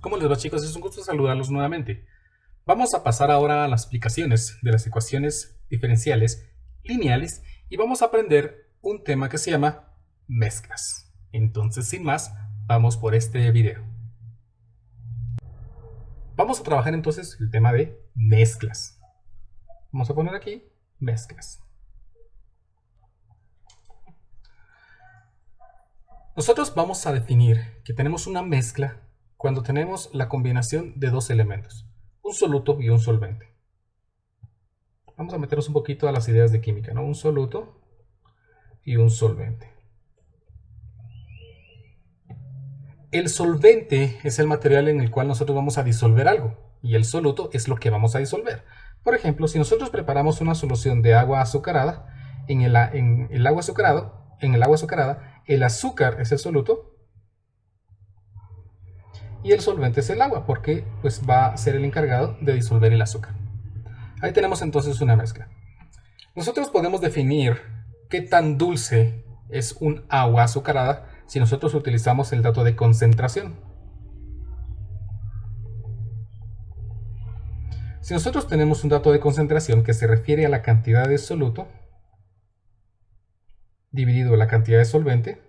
¿Cómo les va, chicos? Es un gusto saludarlos nuevamente. Vamos a pasar ahora a las explicaciones de las ecuaciones diferenciales lineales y vamos a aprender un tema que se llama mezclas. Entonces, sin más, vamos por este video. Vamos a trabajar entonces el tema de mezclas. Vamos a poner aquí mezclas. Nosotros vamos a definir que tenemos una mezcla cuando tenemos la combinación de dos elementos, un soluto y un solvente. Vamos a meternos un poquito a las ideas de química, ¿no? Un soluto y un solvente. El solvente es el material en el cual nosotros vamos a disolver algo y el soluto es lo que vamos a disolver. Por ejemplo, si nosotros preparamos una solución de agua azucarada, en el agua azucarada, el azúcar es el soluto y el solvente es el agua, porque pues va a ser el encargado de disolver el azúcar. Ahí tenemos entonces una mezcla. Nosotros podemos definir qué tan dulce es un agua azucarada si nosotros utilizamos el dato de concentración. Si nosotros tenemos un dato de concentración que se refiere a la cantidad de soluto dividido la cantidad de solvente,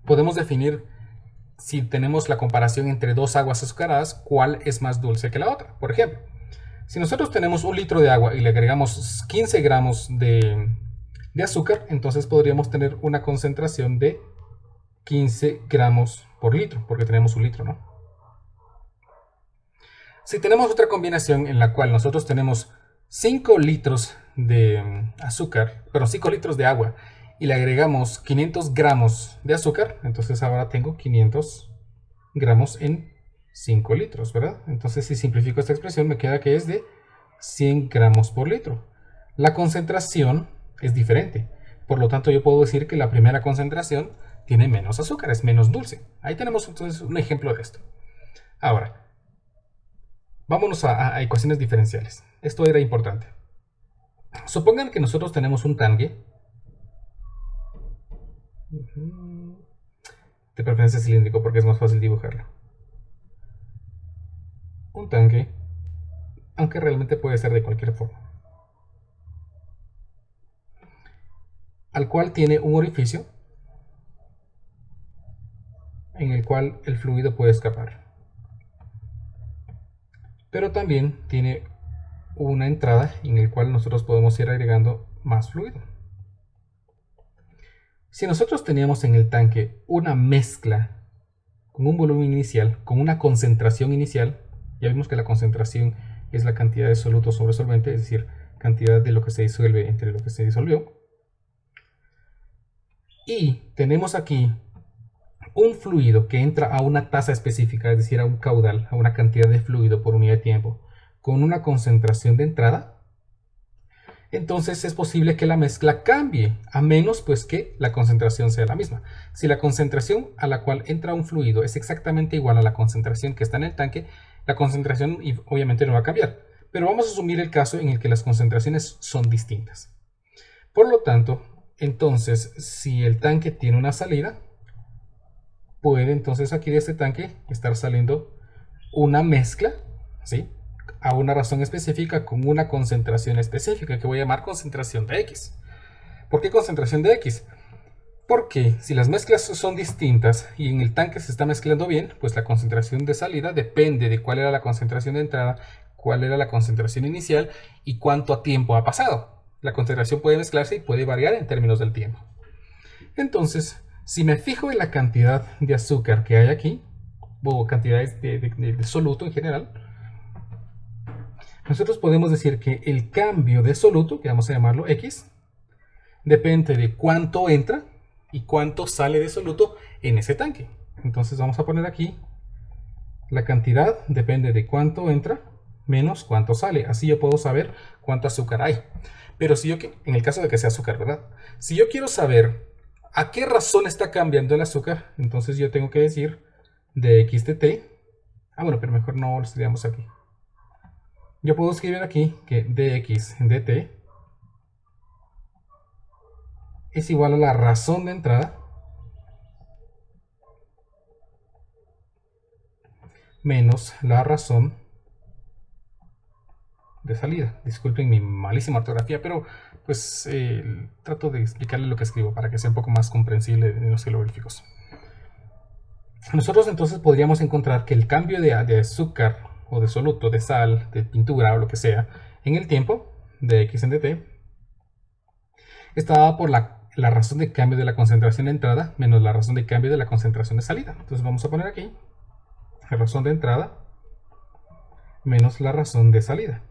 podemos definir, si tenemos la comparación entre dos aguas azucaradas, cuál es más dulce que la otra. Por ejemplo, si nosotros tenemos un litro de agua y le agregamos 15 gramos de azúcar, entonces podríamos tener una concentración de 15 gramos por litro, porque tenemos un litro, ¿no? Si tenemos otra combinación en la cual nosotros tenemos 5 litros de azúcar, perdón, 5 litros de agua, y le agregamos 500 gramos de azúcar, entonces ahora tengo 500 gramos en 5 litros, ¿verdad? Entonces si simplifico esta expresión me queda que es de 100 gramos por litro. La concentración es diferente, por lo tanto yo puedo decir que la primera concentración tiene menos azúcar, es menos dulce. Ahí tenemos entonces un ejemplo de esto. Ahora, vámonos a ecuaciones diferenciales. Esto era importante. Supongan que nosotros tenemos un tanque, de preferencia cilíndrico porque es más fácil dibujarlo. Un tanque, aunque realmente puede ser de cualquier forma, al cual tiene un orificio en el cual el fluido puede escapar. Pero también tiene una entrada en el cual nosotros podemos ir agregando más fluido. Si nosotros teníamos en el tanque una mezcla con un volumen inicial, con una concentración inicial, ya vimos que la concentración es la cantidad de soluto sobre solvente, es decir, cantidad de lo que se disuelve entre lo que se disolvió. Y tenemos aquí un fluido que entra a una tasa específica, es decir, a un caudal, a una cantidad de fluido por unidad de tiempo, con una concentración de entrada, entonces es posible que la mezcla cambie, a menos pues que la concentración sea la misma. Si la concentración a la cual entra un fluido es exactamente igual a la concentración que está en el tanque, la concentración obviamente no va a cambiar. Pero vamos a asumir el caso en el que las concentraciones son distintas. Por lo tanto, entonces, si el tanque tiene una salida, puede entonces aquí de este tanque estar saliendo una mezcla, ¿sí?, a una razón específica con una concentración específica que voy a llamar concentración de X. ¿Por qué concentración de X? Porque si las mezclas son distintas y en el tanque se está mezclando bien, pues la concentración de salida depende de cuál era la concentración de entrada, cuál era la concentración inicial y cuánto tiempo ha pasado. La concentración puede mezclarse y puede variar en términos del tiempo. Entonces, si me fijo en la cantidad de azúcar que hay aquí, o cantidades de soluto en general, nosotros podemos decir que el cambio de soluto, que vamos a llamarlo X, depende de cuánto entra y cuánto sale de soluto en ese tanque. Entonces vamos a poner aquí la cantidad depende de cuánto entra menos cuánto sale. Así yo puedo saber cuánto azúcar hay. Pero si yo, en el caso de que sea azúcar, ¿verdad? Si yo quiero saber a qué razón está cambiando el azúcar, entonces yo tengo que decir de X de T. Bueno, pero mejor no lo estudiamos aquí. Yo puedo escribir aquí que dx dt es igual a la razón de entrada menos la razón de salida. Disculpen mi malísima ortografía, pero pues trato de explicarle lo que escribo para que sea un poco más comprensible en los jeroglíficos. Nosotros entonces podríamos encontrar que el cambio de azúcar o de soluto, de sal, de pintura o lo que sea, en el tiempo de x en dt está dada por la razón de cambio de la concentración de entrada menos la razón de cambio de la concentración de salida. Entonces vamos a poner aquí la razón de entrada menos la razón de salida.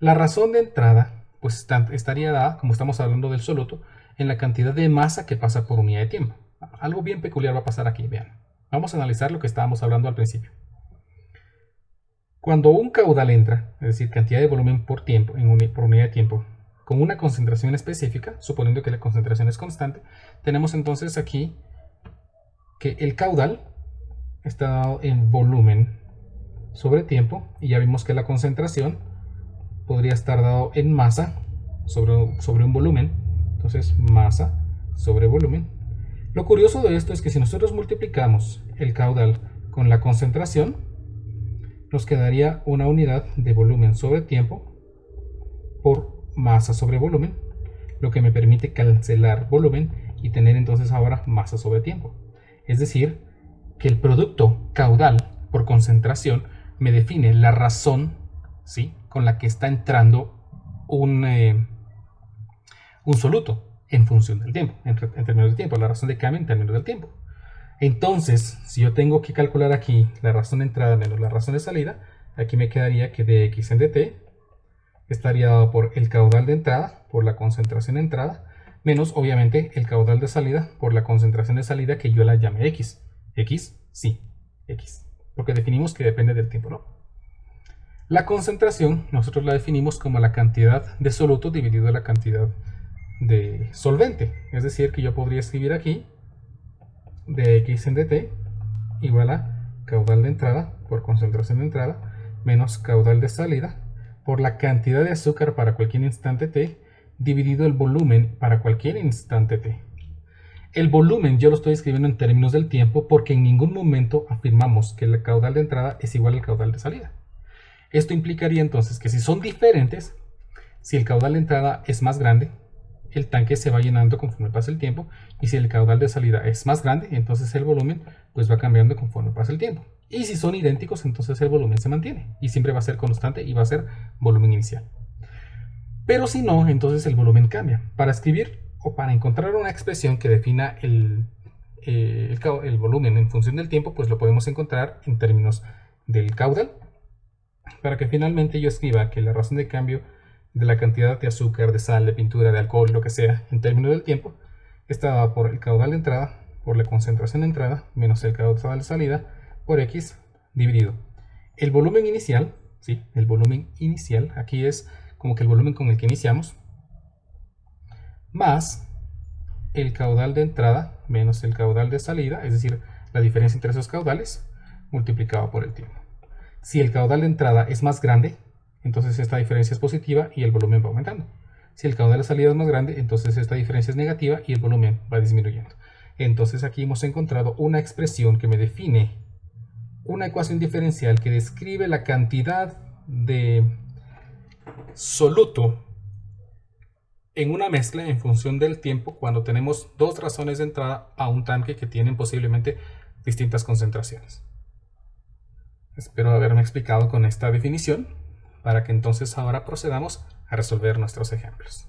La razón de entrada pues estaría dada, como estamos hablando del soluto, en la cantidad de masa que pasa por unidad de tiempo. Algo bien peculiar va a pasar aquí, vean. Vamos a analizar lo que estábamos hablando al principio. Cuando un caudal entra, es decir, cantidad de volumen por tiempo, por unidad de tiempo, con una concentración específica, suponiendo que la concentración es constante, tenemos entonces aquí que el caudal está dado en volumen sobre tiempo, y ya vimos que la concentración podría estar dado en masa sobre un volumen. Entonces masa sobre volumen. Lo curioso de esto es que si nosotros multiplicamos el caudal con la concentración, nos quedaría una unidad de volumen sobre tiempo por masa sobre volumen, lo que me permite cancelar volumen y tener entonces ahora masa sobre tiempo. Es decir, que el producto caudal por concentración me define la razón, ¿sí?, con la que está entrando un soluto en función del tiempo, en términos de tiempo, la razón de cambio en términos del tiempo. Entonces, si yo tengo que calcular aquí la razón de entrada menos la razón de salida, aquí me quedaría que dx en dt estaría dado por el caudal de entrada, por la concentración de entrada, menos obviamente el caudal de salida por la concentración de salida, que yo la llame x. ¿X? Sí, x. Porque definimos que depende del tiempo, ¿no? La concentración nosotros la definimos como la cantidad de soluto dividido la cantidad de solvente. Es decir, que yo podría escribir aquí dx en dt igual a caudal de entrada por concentración de entrada menos caudal de salida por la cantidad de azúcar para cualquier instante t dividido el volumen para cualquier instante t. El volumen yo lo estoy escribiendo en términos del tiempo porque en ningún momento afirmamos que el caudal de entrada es igual al caudal de salida. Esto implicaría entonces que si son diferentes, si el caudal de entrada es más grande, el tanque se va llenando conforme pasa el tiempo, y si el caudal de salida es más grande, entonces el volumen pues va cambiando conforme pasa el tiempo. Y si son idénticos, entonces el volumen se mantiene y siempre va a ser constante y va a ser volumen inicial. Pero si no, entonces el volumen cambia. Para escribir o para encontrar una expresión que defina el volumen en función del tiempo, pues lo podemos encontrar en términos del caudal, para que finalmente yo escriba que la razón de cambio de la cantidad de azúcar, de sal, de pintura, de alcohol, lo que sea, en términos del tiempo, está dada por el caudal de entrada, por la concentración de entrada, menos el caudal de salida, por x dividido el volumen inicial, ¿sí? El volumen inicial, aquí es como que el volumen con el que iniciamos, más el caudal de entrada menos el caudal de salida, es decir, la diferencia entre esos caudales, multiplicado por el tiempo. Si el caudal de entrada es más grande, entonces esta diferencia es positiva y el volumen va aumentando. Si el caudal de salida es más grande, entonces esta diferencia es negativa y el volumen va disminuyendo. Entonces aquí hemos encontrado una expresión que me define una ecuación diferencial que describe la cantidad de soluto en una mezcla en función del tiempo cuando tenemos dos razones de entrada a un tanque que tienen posiblemente distintas concentraciones. Espero haberme explicado con esta definición para que entonces ahora procedamos a resolver nuestros ejemplos.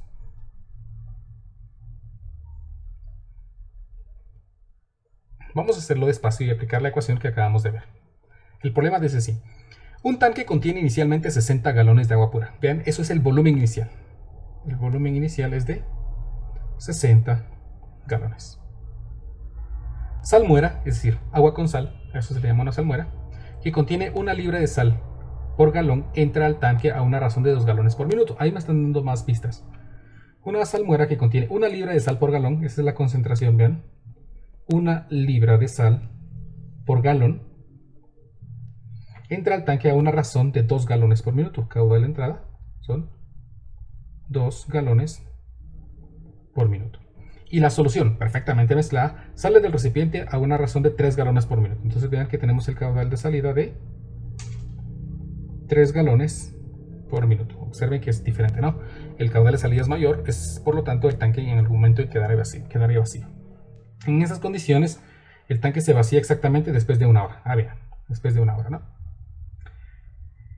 Vamos a hacerlo despacio y aplicar la ecuación que acabamos de ver. El problema dice así: un tanque contiene inicialmente 60 galones de agua pura. Vean, eso es el volumen inicial. El volumen inicial es de 60 galones. Salmuera, es decir, agua con sal, eso se le llama una salmuera, que contiene 1 libra de sal por galón, entra al tanque a una razón de 2 galones por minuto. Ahí me están dando más pistas. Una salmuera que contiene 1 libra de sal por galón, esa es la concentración, vean. 1 libra de sal por galón entra al tanque a una razón de 2 galones por minuto. Caudal de entrada son 2 galones por minuto. Y la solución, perfectamente mezclada, sale del recipiente a una razón de 3 galones por minuto. Entonces vean que tenemos el caudal de salida de 3 galones por minuto. Observen que es diferente, ¿no? El caudal de salida es mayor, por lo tanto el tanque en algún momento quedaría vacío. En esas condiciones, el tanque se vacía exactamente después de una hora. Vean, después de una hora, ¿no?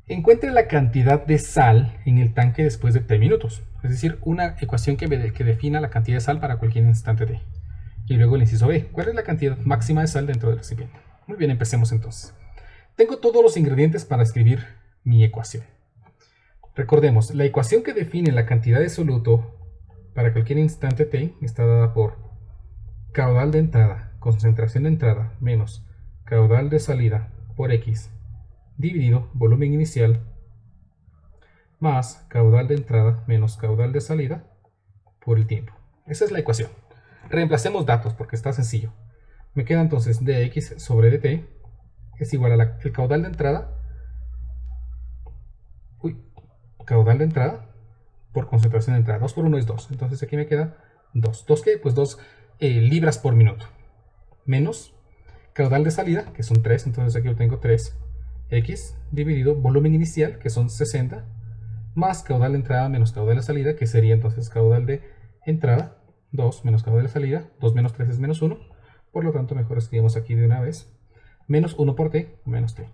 Encuentre la cantidad de sal en el tanque después de t minutos. Es decir, una ecuación que defina la cantidad de sal para cualquier instante t. Y luego el inciso B. ¿Cuál es la cantidad máxima de sal dentro del recipiente? Muy bien, empecemos entonces. Tengo todos los ingredientes para escribir mi ecuación. Recordemos, la ecuación que define la cantidad de soluto para cualquier instante t está dada por caudal de entrada, concentración de entrada, menos caudal de salida por x, dividido volumen inicial, más caudal de entrada menos caudal de salida por el tiempo. Esa es la ecuación. Reemplacemos datos porque está sencillo. Me queda entonces dx sobre dt es igual a el caudal de entrada, caudal de entrada por concentración de entrada. 2 por 1 es 2. Entonces aquí me queda 2. ¿2 qué? Pues 2 libras por minuto. Menos caudal de salida, que son 3. Entonces aquí yo tengo 3. X dividido volumen inicial, que son 60. Más caudal de entrada menos caudal de salida, que sería entonces caudal de entrada. 2 menos caudal de salida. 2 menos 3 es menos 1. Por lo tanto, mejor escribimos aquí de una vez. Menos 1 por t, menos t.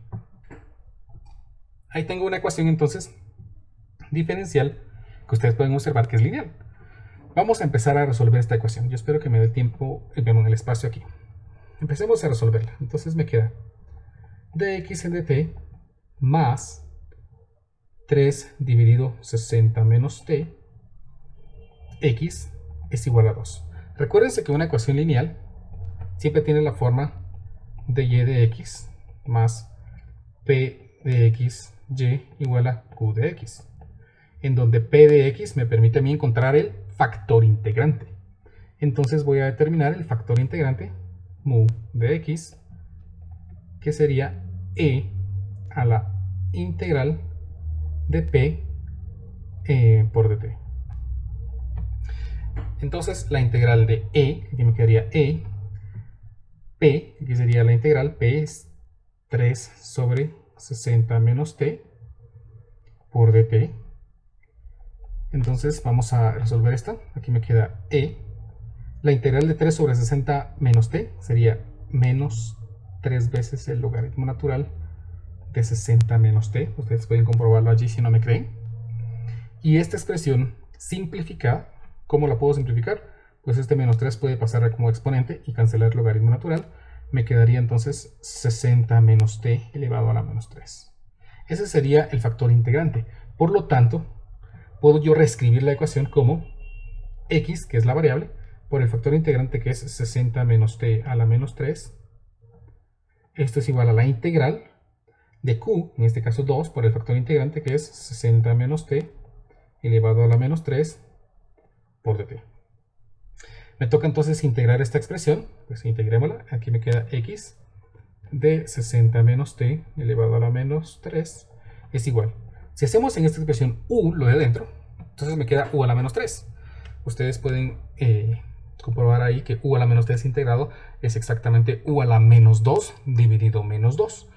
Ahí tengo una ecuación entonces diferencial que ustedes pueden observar que es lineal. Vamos a empezar a resolver esta ecuación. Yo espero que me dé el tiempo, en el espacio aquí. Empecemos a resolverla. Entonces me queda dx en dt más 3 dividido 60 menos t, x es igual a 2. Recuérdense que una ecuación lineal siempre tiene la forma de y de x más p de x y igual a q de x, en donde p de x me permite a mí encontrar el factor integrante. Entonces voy a determinar el factor integrante mu de x, que sería e a la integral de p por dt. Entonces la integral de e, aquí me quedaría e, p, que sería la integral, p es 3 sobre 60 menos t por dt. Entonces vamos a resolver esta. Aquí me queda e. La integral de 3 sobre 60 menos t sería menos 3 veces el logaritmo natural de 60 menos t. Ustedes pueden comprobarlo allí si no me creen. Y esta expresión simplificada, ¿cómo la puedo simplificar? Pues este menos 3 puede pasar como exponente y cancelar el logaritmo natural. Me quedaría entonces 60 menos t elevado a la menos 3. Ese sería el factor integrante. Por lo tanto, puedo yo reescribir la ecuación como x, que es la variable, por el factor integrante que es 60 menos t a la menos 3. Esto es igual a la integral de q, en este caso 2, por el factor integrante que es 60 menos t elevado a la menos 3 por dt. Me toca entonces integrar esta expresión, pues integrémosla. Aquí me queda x de 60 menos t elevado a la menos 3 es igual. Si hacemos en esta expresión u, lo de adentro, entonces me queda u a la menos 3. Ustedes pueden comprobar ahí que u a la menos 3 integrado es exactamente u a la menos 2 dividido menos 2.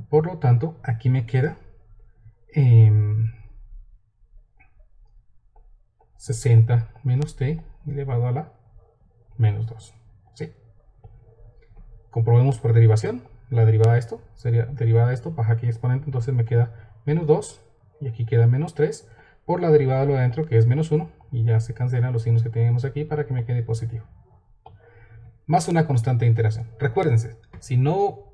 Por lo tanto, aquí me queda 60 menos t elevado a la menos 2. ¿Sí? Comprobemos por derivación. La derivada de esto sería derivada de esto, baja aquí exponente, entonces me queda menos 2 y aquí queda menos 3 por la derivada de lo de adentro que es menos 1 y ya se cancelan los signos que tenemos aquí para que me quede positivo. Más una constante de integración. Recuérdense, si no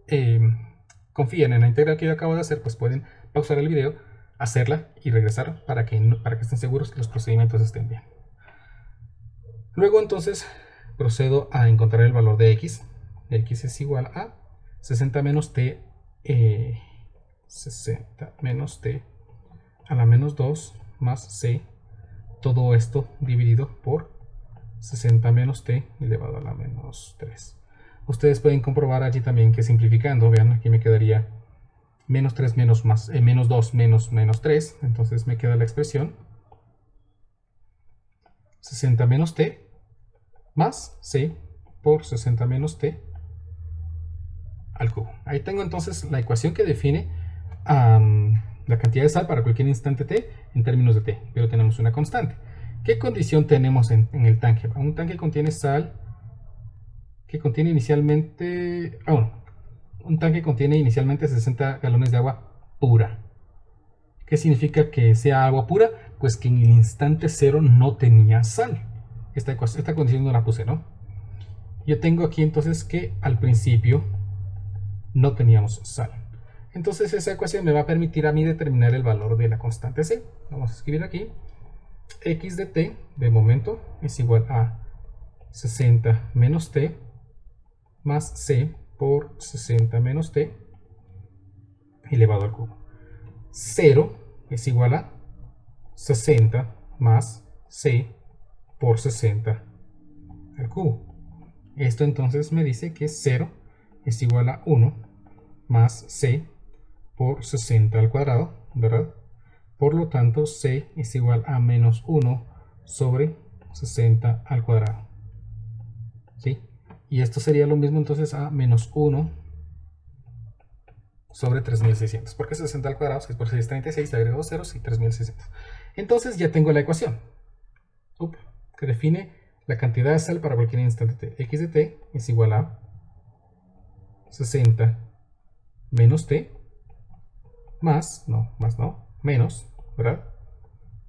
confían en la integral que yo acabo de hacer, pues pueden pausar el video, hacerla y regresar para que estén seguros que los procedimientos estén bien. Luego entonces procedo a encontrar el valor de x. X es igual a 60 menos t, 60 menos t a la menos 2 más c, todo esto dividido por 60 menos t elevado a la menos 3. Ustedes pueden comprobar allí también que simplificando, vean, aquí me quedaría menos 3 menos 2 menos menos 3, entonces me queda la expresión 60 menos t más c por 60 menos t al cubo. Ahí tengo entonces la ecuación que define la cantidad de sal para cualquier instante t en términos de t, pero tenemos una constante. ¿Qué condición tenemos en el tanque? Un tanque contiene sal que contiene inicialmente... un tanque contiene inicialmente 60 galones de agua pura. ¿Qué significa que sea agua pura? Pues que en el instante cero no tenía sal. Esta condición no la puse, ¿no? Yo tengo aquí entonces que al principio no teníamos sal. Entonces esa ecuación me va a permitir a mí determinar el valor de la constante C. Vamos a escribir aquí. X de t de momento es igual a 60 menos t más c por 60 menos t elevado al cubo. 0 es igual a 60 más c por 60 al cubo. Esto entonces me dice que 0 es igual a 1 más c por 60 al cuadrado, ¿verdad? Por lo tanto, c es igual a menos 1 sobre 60 al cuadrado. ¿Sí? Y esto sería lo mismo entonces a menos 1 sobre 3600. Porque 60 al cuadrado, 6 por 6 es 36, le agrego 2 ceros y 3600. Entonces ya tengo la ecuación que define la cantidad de sal para cualquier instante t. X de t es igual a 60 menos t menos, ¿verdad?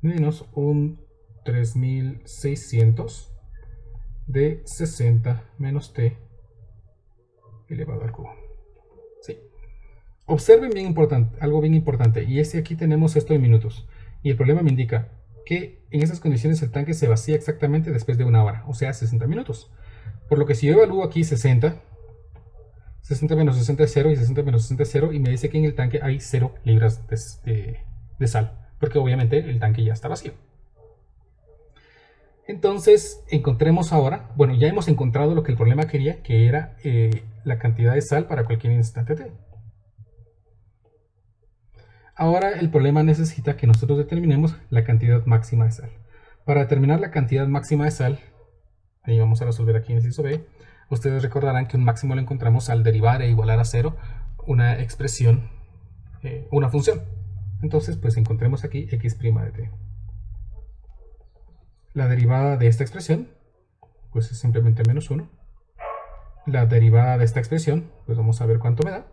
Menos un 3600 de 60 menos t elevado al cubo. ¿Sí? Observen algo bien importante, y es que aquí tenemos esto en minutos, y el problema me indica que en esas condiciones el tanque se vacía exactamente después de una hora, o sea 60 minutos. Por lo que si yo evalúo aquí 60 menos 60 es 0 y 60 menos 60 es 0, y me dice que en el tanque hay 0 libras de sal, porque obviamente el tanque ya está vacío. Entonces encontremos ahora, bueno, ya hemos encontrado lo que el problema quería, que era la cantidad de sal para cualquier instante t. Ahora el problema necesita que nosotros determinemos la cantidad máxima de sal. Para determinar la cantidad máxima de sal, ahí vamos a resolver aquí en inciso B, ustedes recordarán que un máximo lo encontramos al derivar e igualar a 0 una expresión, una función. Entonces, pues encontremos aquí x' de t. La derivada de esta expresión, pues es simplemente menos 1. La derivada de esta expresión, pues vamos a ver cuánto me da.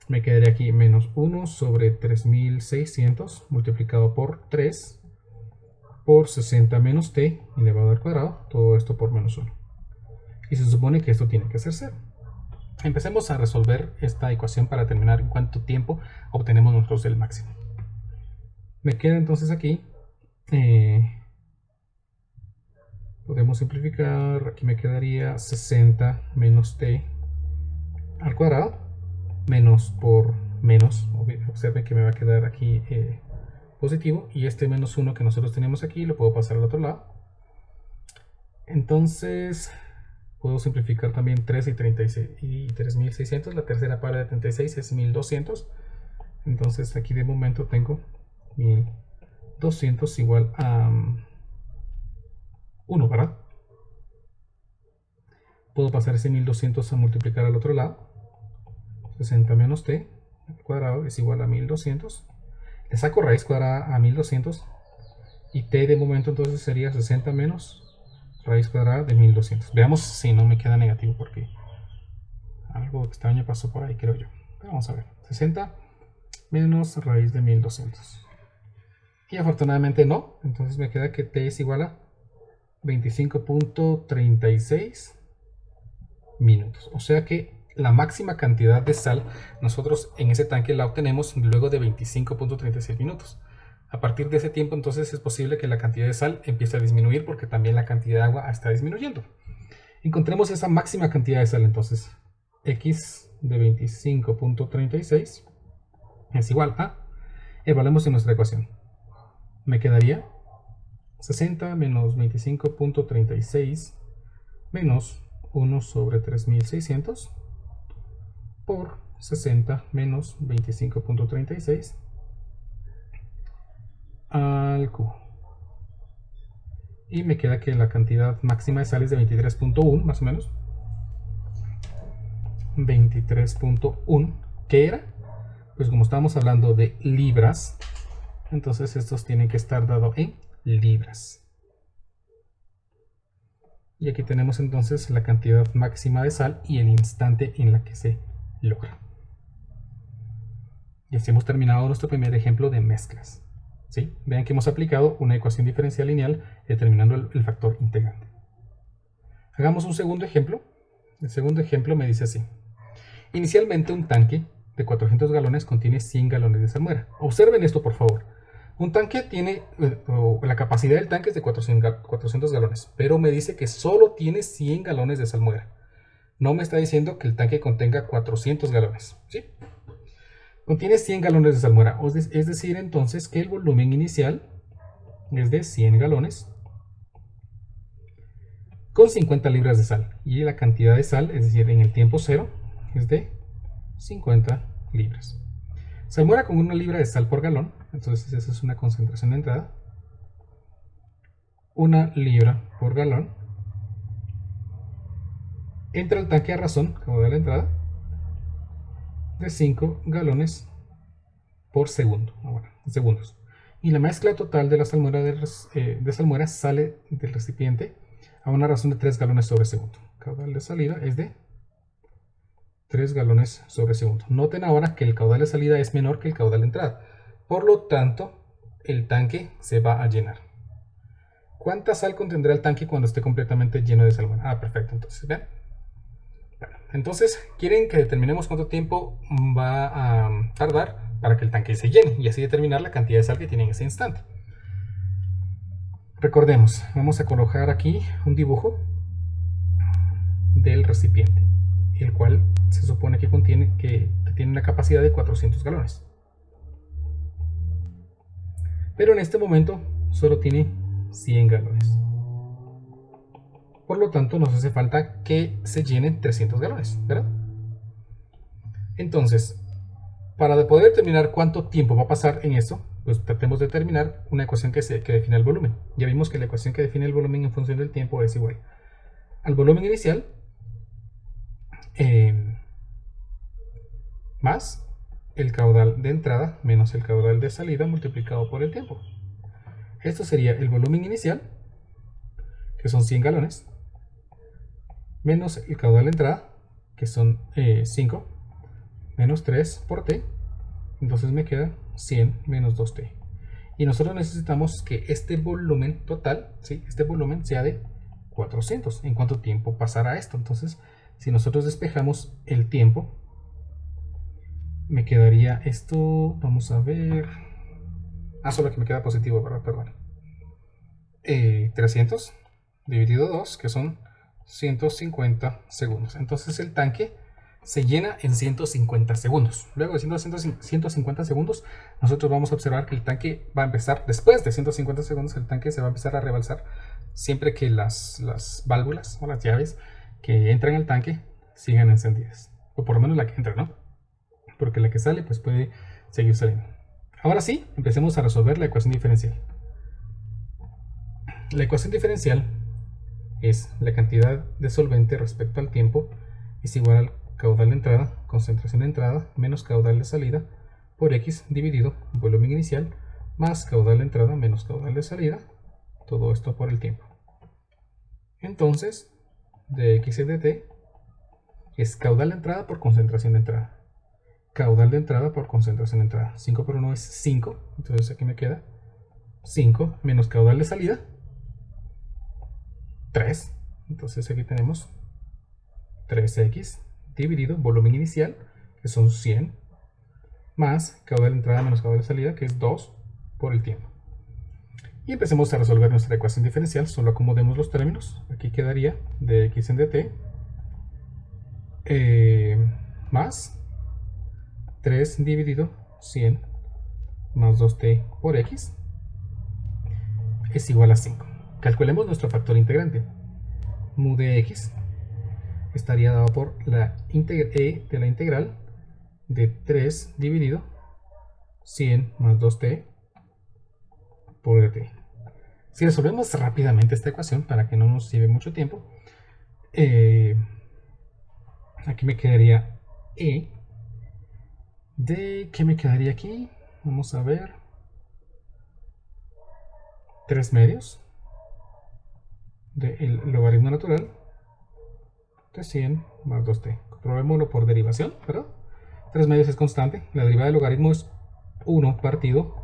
Me quedaría aquí menos 1 sobre 3600 multiplicado por 3 por 60 menos t elevado al cuadrado, todo esto por menos 1. Y se supone que esto tiene que ser 0. Empecemos a resolver esta ecuación para determinar en cuánto tiempo obtenemos nosotros el máximo. Me queda entonces aquí, podemos simplificar, aquí me quedaría 60 menos t al cuadrado, menos por menos, observen que me va a quedar aquí positivo, y este menos 1 que nosotros tenemos aquí lo puedo pasar al otro lado. Entonces puedo simplificar también 3 y 36 y 3600, la tercera parte de 36 es 1200, entonces aquí de momento tengo 1200 igual a 1, ¿verdad? Puedo pasar ese 1200 a multiplicar al otro lado, 60 menos t al cuadrado es igual a 1200, le saco raíz cuadrada a 1200 y t de momento entonces sería 60 menos raíz cuadrada de 1200. Veamos si no me queda negativo porque algo extraño pasó por ahí, creo yo. Vamos a ver, 60 menos raíz de 1200. Y afortunadamente no, entonces me queda que t es igual a 25.36 minutos. O sea que la máxima cantidad de sal nosotros en ese tanque la obtenemos luego de 25.36 minutos. A partir de ese tiempo entonces es posible que la cantidad de sal empiece a disminuir porque también la cantidad de agua está disminuyendo. Encontremos esa máxima cantidad de sal entonces. X de 25.36 es igual a, evaluemos en nuestra ecuación. Me quedaría 60 menos 25.36 menos 1 sobre 3600 por 60 menos 25.36 al cubo. y me queda que la cantidad máxima de sal es de 23.1 más o menos. 23.1, ¿qué era? Pues como estábamos hablando de libras, entonces estos tienen que estar dados en libras. Y aquí tenemos entonces la cantidad máxima de sal y el instante en la que se logra. Y así hemos terminado nuestro primer ejemplo de mezclas. ¿Sí? Vean que hemos aplicado una ecuación diferencial lineal determinando el factor integrante. Hagamos un segundo ejemplo. El segundo ejemplo me dice así. Inicialmente un tanque de 400 galones contiene 100 galones de salmuera. Observen esto por favor. Un tanque tiene, la capacidad del tanque es de 400 galones, pero me dice que solo tiene 100 galones de salmuera. No me está diciendo que el tanque contenga 400 galones. ¿Sí? Contiene 100 galones de salmuera, es decir entonces que el volumen inicial es de 100 galones con 50 libras de sal. Y la cantidad de sal, es decir, en el tiempo cero, es de 50 libras. Salmuera con 1 libra de sal por galón, entonces esa es una concentración de entrada. 1 libra por galón. Entra al tanque a razón, como de la entrada, de 5 galones por segundo. Bueno, segundos. Y la mezcla total de la salmuera de salmuera sale del recipiente a una razón de 3 galones sobre segundo. Caudal de salida es de 3 galones sobre segundo. Noten ahora que el caudal de salida es menor que el caudal de entrada. Por lo tanto, el tanque se va a llenar. ¿Cuánta sal contendrá el tanque cuando esté completamente lleno de salmuera? Ah, perfecto. Entonces, vean. Bueno, entonces, quieren que determinemos cuánto tiempo va a tardar para que el tanque se llene y así determinar la cantidad de sal que tiene en ese instante. Recordemos, vamos a colocar aquí un dibujo del recipiente, el cual se supone que tiene una capacidad de 400 galones. Pero en este momento solo tiene 100 galones. Por lo tanto, nos hace falta que se llenen 300 galones, ¿verdad? Entonces, para poder determinar cuánto tiempo va a pasar en esto, pues tratemos de determinar una ecuación que define el volumen. Ya vimos que la ecuación que define el volumen en función del tiempo es igual al volumen inicial más el caudal de entrada menos el caudal de salida multiplicado por el tiempo. Esto sería el volumen inicial, que son 100 galones, menos el caudal de entrada, que son 5, menos 3 por t. Entonces me queda 100 menos 2t. Y nosotros necesitamos que este volumen total, ¿sí? Este volumen sea de 400. ¿En cuánto tiempo pasará esto? Entonces, si nosotros despejamos el tiempo, me quedaría esto, vamos a ver. Solo que me queda positivo, ¿verdad? Perdón. 300 dividido 2, que son 150 segundos. Entonces el tanque se llena en 150 segundos. Luego de 150 segundos, nosotros vamos a observar que el tanque va a empezar, después de 150 segundos, el tanque se va a empezar a rebalsar siempre que las válvulas o las llaves que entran al tanque sigan encendidas. O por lo menos la que entra, ¿no? Porque la que sale pues puede seguir saliendo. Ahora sí, empecemos a resolver la ecuación diferencial. La ecuación diferencial es la cantidad de solvente respecto al tiempo es igual al caudal de entrada, concentración de entrada, menos caudal de salida, por X dividido volumen inicial, más caudal de entrada menos caudal de salida, todo esto por el tiempo. Entonces, dx de t es caudal de entrada por concentración de entrada. Caudal de entrada por concentración de entrada. 5 por 1 es 5, entonces aquí me queda 5 menos caudal de salida, 3. Entonces aquí tenemos 3x dividido volumen inicial, que son 100, más caudal de entrada menos caudal de salida, que es 2 por el tiempo. Y empecemos a resolver nuestra ecuación diferencial. Solo acomodemos los términos. Aquí quedaría dx en dt más 3 dividido 100 más 2t por x es igual a 5. Calculemos nuestro factor integrante. Mu de x estaría dado por la e de la integral de 3 dividido 100 más 2t por dt. Si resolvemos rápidamente esta ecuación para que no nos lleve mucho tiempo, aquí me quedaría E. ¿De qué me quedaría aquí? Vamos a ver. 3 medios del logaritmo natural de 100 más 2t. Comprobémoslo por derivación, ¿verdad? 3 medios es constante. La derivada del logaritmo es 1 partido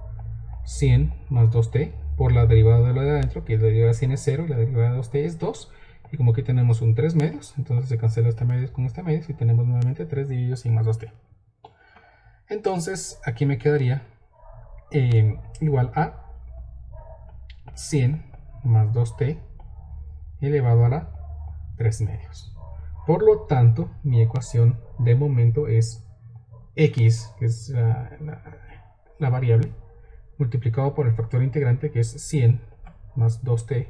100 más 2t por la derivada de lo de adentro, que la derivada de 100 es 0, la derivada de 2t es 2. Y como aquí tenemos un 3 medios, entonces se cancela este medio con este medio y tenemos nuevamente 3 dividido 100 más 2t. Entonces aquí me quedaría igual a 100 más 2t elevado a la 3 medios. Por lo tanto, mi ecuación de momento es x, que es la variable, multiplicado por el factor integrante, que es 100 más 2t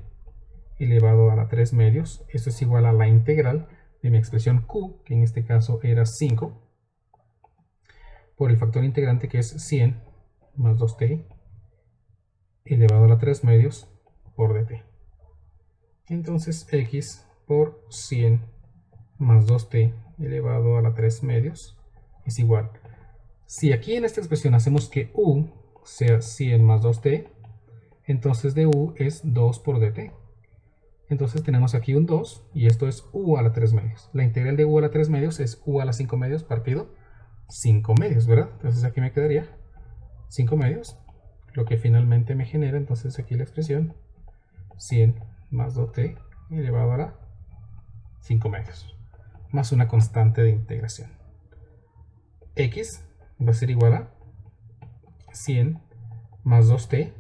elevado a la 3 medios. Esto es igual a la integral de mi expresión q, que en este caso era 5, por el factor integrante, que es 100 más 2t elevado a la 3 medios por dt. Entonces x por 100 más 2t elevado a la 3 medios es igual. Si aquí en esta expresión hacemos que u sea 100 más 2t, entonces de u es 2 por dt. Entonces tenemos aquí un 2 y esto es u a la 3 medios. La integral de u a la 3 medios es u a la 5 medios partido 5 medios, ¿verdad? Entonces aquí me quedaría 5 medios, lo que finalmente me genera entonces aquí la expresión 100 más 2t elevado a la 5 medios, más una constante de integración. X va a ser igual a 100 más 2t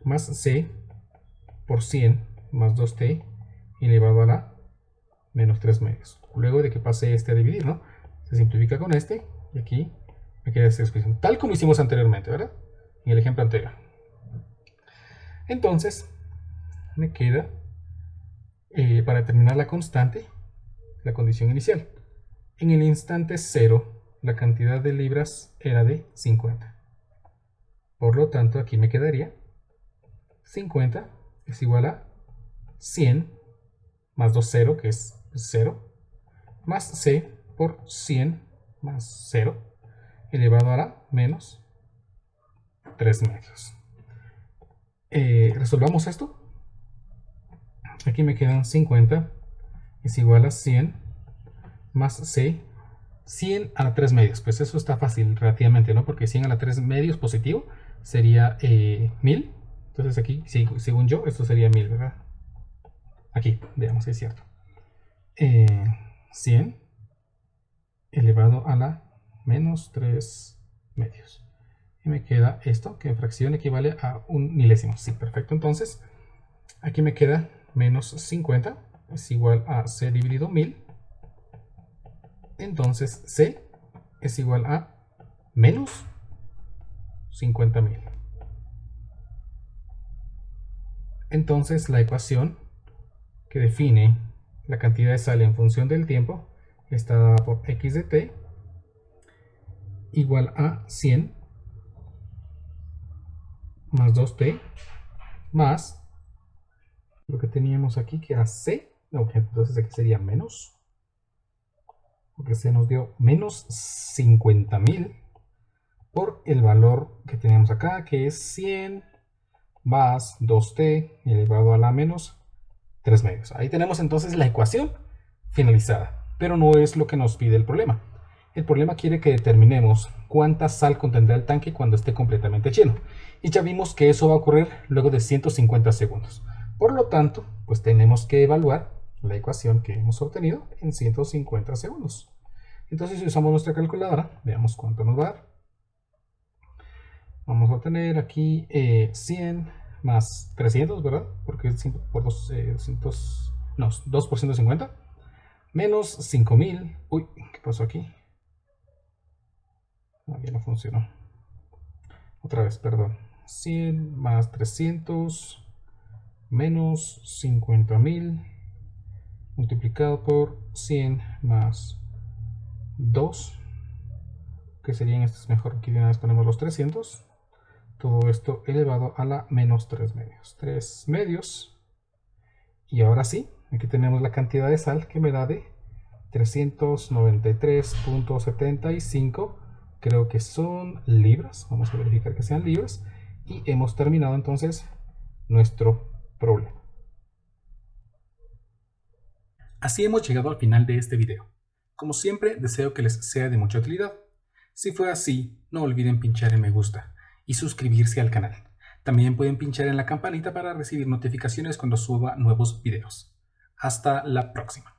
más c por 100 más 2t elevado a la menos 3 medios. Luego de que pase este a dividir, ¿no? Se simplifica con este y aquí me queda esta expresión, tal como hicimos anteriormente, ¿verdad? En el ejemplo anterior. Entonces, me queda, para determinar la constante, la condición inicial. En el instante 0, la cantidad de libras era de 50. Por lo tanto, aquí me quedaría 50 es igual a 100 más 2, 0, que es 0, más c por 100 más 0, elevado a la menos 3 medios. Resolvamos esto. Aquí me quedan 50 es igual a 100 más c, 100 a la 3 medios. Pues eso está fácil relativamente, ¿no? Porque 100 a la 3 medios positivo sería 1000. Entonces aquí, según yo, esto sería 1000, ¿verdad? Aquí, veamos si es cierto. 100 elevado a la menos 3 medios. Y me queda esto, que en fracción equivale a un milésimo. Sí, perfecto. Entonces, aquí me queda menos 50 es igual a c dividido 1000. Entonces, c es igual a menos 50.000. Entonces, la ecuación que define la cantidad de sal en función del tiempo está dada por x de t igual a 100 más 2t más lo que teníamos aquí, que era c. Okay, entonces aquí sería menos, porque se nos dio menos 50.000 por el valor que tenemos acá, que es 100 más 2t elevado a la menos 3 medios. Ahí tenemos entonces la ecuación finalizada, pero no es lo que nos pide el problema. El problema quiere que determinemos cuánta sal contendrá el tanque cuando esté completamente lleno. Y ya vimos que eso va a ocurrir luego de 150 segundos. Por lo tanto, pues tenemos que evaluar la ecuación que hemos obtenido en 150 segundos. Entonces, si usamos nuestra calculadora, veamos cuánto nos va a dar. Vamos a obtener aquí 100 más 300, ¿verdad? Porque es 5 por 2, 2 por 150. Menos 5000. Uy, ¿qué pasó aquí? Ya no funcionó. Otra vez, perdón. 100 más 300 menos 50.000 multiplicado por 100 más 2, que serían estos mejor. Aquí de una vez ponemos los 300 Todo esto elevado a la menos 3 medios. 3 medios. Y ahora sí, aquí tenemos la cantidad de sal que me da de 393.75. Creo que son libras. Vamos a verificar que sean libras. Y hemos terminado entonces nuestro problema. Así hemos llegado al final de este video. Como siempre, deseo que les sea de mucha utilidad. Si fue así, no olviden pinchar en me gusta y suscribirse al canal. También pueden pinchar en la campanita para recibir notificaciones cuando suba nuevos videos. Hasta la próxima.